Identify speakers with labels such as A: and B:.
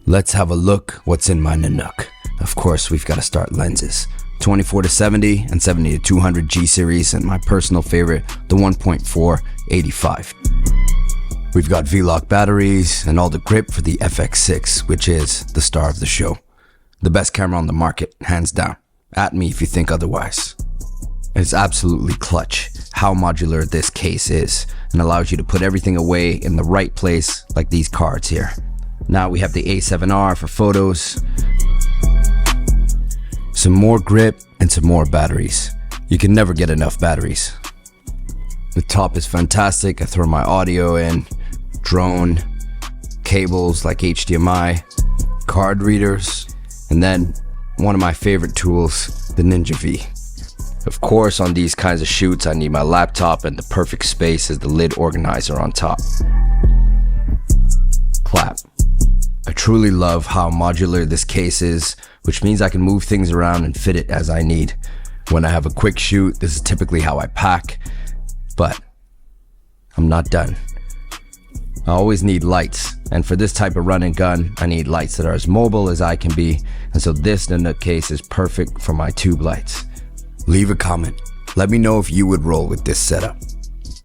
A: Let's have a look what's in my Nanuk. Of course, we've got to start lenses. 24-70 and 70-200 G series, and my personal favorite, the 1.4 85. We've got V-Lock batteries and all the grip for the FX6, which is the star of the show. The best camera on the market, hands down. At me if you think otherwise. It's absolutely clutch how modular this case is, and allows you to put everything away in the right place, like these cards here. Now we have the A7R for photos, some more grip, and some more batteries. You can never get enough batteries. The top is fantastic. I throw my audio in, drone, cables like HDMI, card readers, and then one of my favorite tools, the Ninja V. Of course, on these kinds of shoots, I need my laptop, and the perfect space is the lid organizer on top. Clap. I truly love how modular this case is, which means I can move things around and fit it as I need. When I have a quick shoot, this is typically how I pack, but I'm not done. I always need lights, and for this type of run and gun, I need lights that are as mobile as I can be, and so this Nanuk case is perfect for my tube lights. Leave a comment. Let me know if you would roll with this setup.